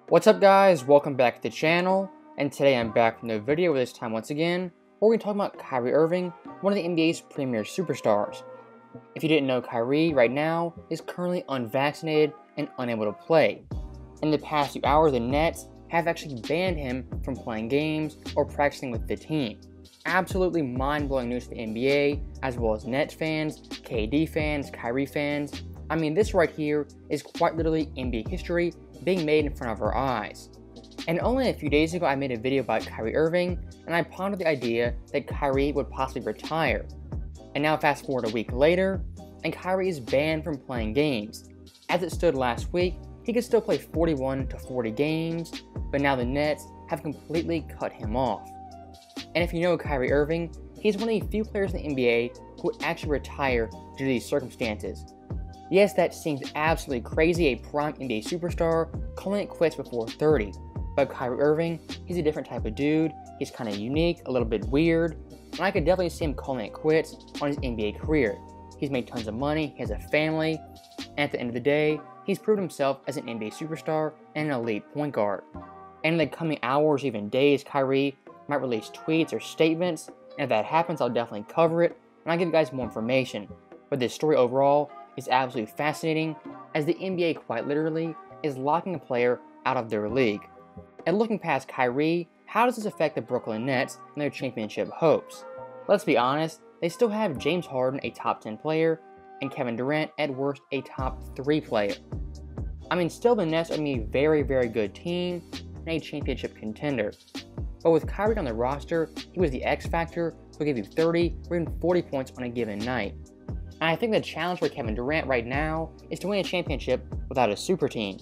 What's up guys, welcome back to the channel, and today I'm back with another video, this time once again, where we're talking about Kyrie Irving, one of the NBA's premier superstars. If you didn't know, Kyrie right now is currently unvaccinated and unable to play. In the past few hours, the Nets have actually banned him from playing games or practicing with the team. Absolutely mind-blowing news for the NBA, as well as Nets fans, KD fans, Kyrie fans. I mean, this right here is quite literally NBA history being made in front of our eyes. And only a few days ago, I made a video about Kyrie Irving, and I pondered the idea that Kyrie would possibly retire. And now fast forward a week later, and Kyrie is banned from playing games. As it stood last week, he could still play 41 to 40 games, but now the Nets have completely cut him off. And if you know Kyrie Irving, he's one of the few players in the NBA who would actually retire due to these circumstances. Yes, that seems absolutely crazy, a prime NBA superstar calling it quits before 30. But Kyrie Irving, he's a different type of dude, he's kind of unique, a little bit weird, and I could definitely see him calling it quits on his NBA career. He's made tons of money, he has a family, and at the end of the day, he's proved himself as an NBA superstar and an elite point guard. And in the coming hours, even days, Kyrie might release tweets or statements, and if that happens, I'll definitely cover it, and I'll give you guys more information. But this story overall is absolutely fascinating, as the NBA quite literally is locking a player out of their league. And looking past Kyrie, how does this affect the Brooklyn Nets and their championship hopes? Let's be honest, they still have James Harden, a top 10 player, and Kevin Durant, at worst, a top 3 player. I mean, still the Nets are going to be a very, very good team and a championship contender. But with Kyrie on the roster, he was the X factor who will give you 30 or even 40 points on a given night. And I think the challenge for Kevin Durant right now is to win a championship without a super team.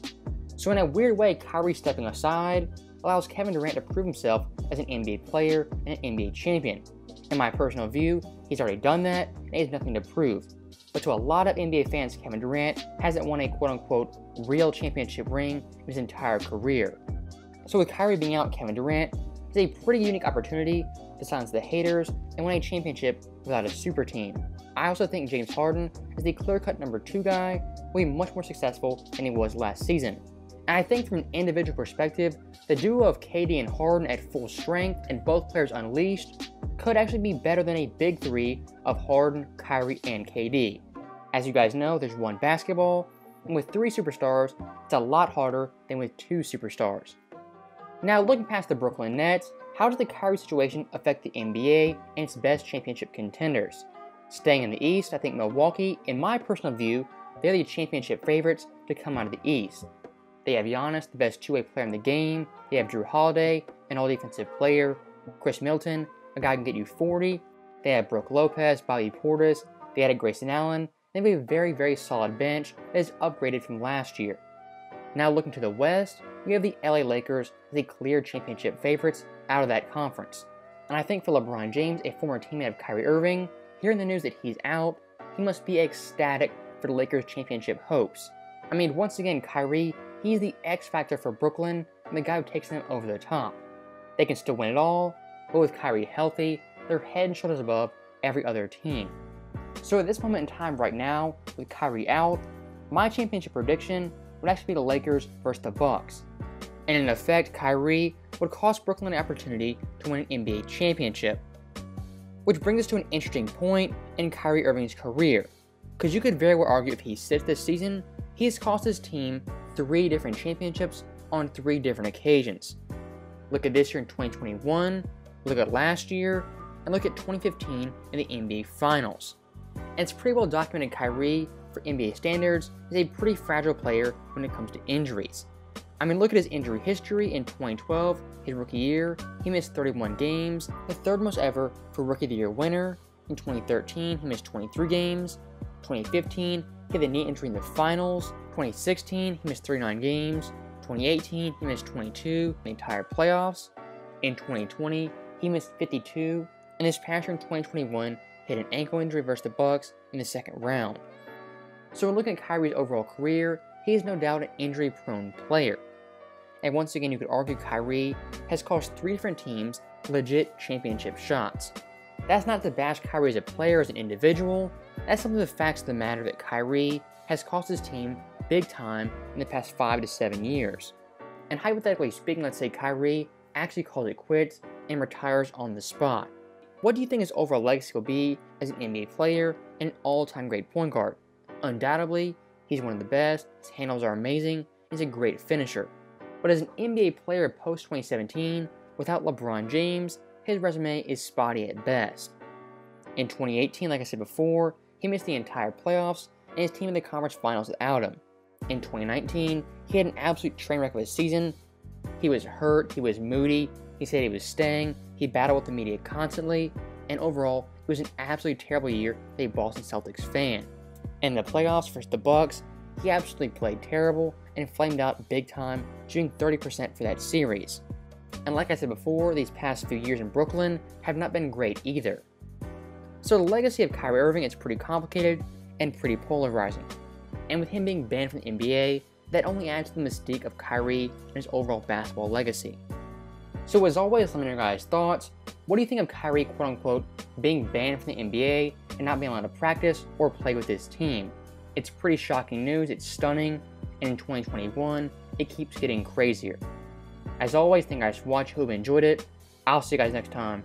So in a weird way, Kyrie stepping aside allows Kevin Durant to prove himself as an NBA player and an NBA champion. In my personal view, he's already done that and he has nothing to prove. But to a lot of NBA fans, Kevin Durant hasn't won a quote-unquote real championship ring in his entire career. So with Kyrie being out, Kevin Durant is a pretty unique opportunity to silence the haters and win a championship without a super team. I also think James Harden is the clear-cut number 2 guy will be much more successful than he was last season. And I think from an individual perspective, the duo of KD and Harden at full strength and both players unleashed could actually be better than a big 3 of Harden, Kyrie, and KD. As you guys know, there's one basketball, and with 3 superstars, it's a lot harder than with 2 superstars. Now, looking past the Brooklyn Nets, how does the Kyrie situation affect the NBA and its best championship contenders? Staying in the East, I think Milwaukee, in my personal view, they're the championship favorites to come out of the East. They have Giannis, the best two-way player in the game. They have Drew Holiday, an all-defensive player. Chris Middleton, a guy who can get you 40. They have Brook Lopez, Bobby Portis. They added Grayson Allen. They have a very, very solid bench that is upgraded from last year. Now looking to the West, we have the LA Lakers as the clear championship favorites out of that conference. And I think for LeBron James, a former teammate of Kyrie Irving, hearing the news that he's out, he must be ecstatic for the Lakers' championship hopes. I mean, once again, Kyrie, he's the X factor for Brooklyn and the guy who takes them over the top. They can still win it all, but with Kyrie healthy, they're head and shoulders above every other team. So at this moment in time right now, with Kyrie out, my championship prediction would actually be the Lakers versus the Bucks. And in effect, Kyrie would cost Brooklyn an opportunity to win an NBA championship. Which brings us to an interesting point in Kyrie Irving's career, because you could very well argue if he sits this season, he has cost his team 3 different championships on 3 different occasions. Look at this year in 2021, look at last year, and look at 2015 in the NBA Finals. And it's pretty well documented Kyrie, for NBA standards, is a pretty fragile player when it comes to injuries. I mean, look at his injury history. In 2012, his rookie year, he missed 31 games, the 3rd most ever for Rookie of the Year winner. In 2013, he missed 23 games. 2015, he had a knee injury in the finals. 2016, he missed 39 games. 2018, he missed 22 in the entire playoffs. In 2020, he missed 52. And this past year in 2021, he had an ankle injury versus the Bucks in the 2nd round. So when looking at Kyrie's overall career, he is no doubt an injury-prone player. And once again, you could argue Kyrie has cost 3 different teams legit championship shots. That's not to bash Kyrie as a player, as an individual. That's some of the facts of the matter that Kyrie has cost his team big time in the past 5 to 7 years. And hypothetically speaking, let's say Kyrie actually calls it quits and retires on the spot. What do you think his overall legacy will be as an NBA player and an all-time great point guard? Undoubtedly, he's one of the best, his handles are amazing, he's a great finisher. But as an NBA player post-2017, without LeBron James, his resume is spotty at best. In 2018, like I said before, he missed the entire playoffs and his team in the conference finals without him. In 2019, he had an absolute train wreck of a season. He was hurt, he was moody, he said he was staying, he battled with the media constantly, and overall, it was an absolutely terrible year for a Boston Celtics fan. In the playoffs versus the Bucks, he absolutely played terrible and flamed out big time, shooting 30% for that series. And like I said before, these past few years in Brooklyn have not been great either. So the legacy of Kyrie Irving is pretty complicated and pretty polarizing. And with him being banned from the NBA, that only adds to the mystique of Kyrie and his overall basketball legacy. So as always, let me know your guys' thoughts. What do you think of Kyrie, quote-unquote, being banned from the NBA and not being allowed to practice or play with his team? It's pretty shocking news, it's stunning, and in 2021, it keeps getting crazier. As always, thank you guys for watching, hope you enjoyed it. I'll see you guys next time.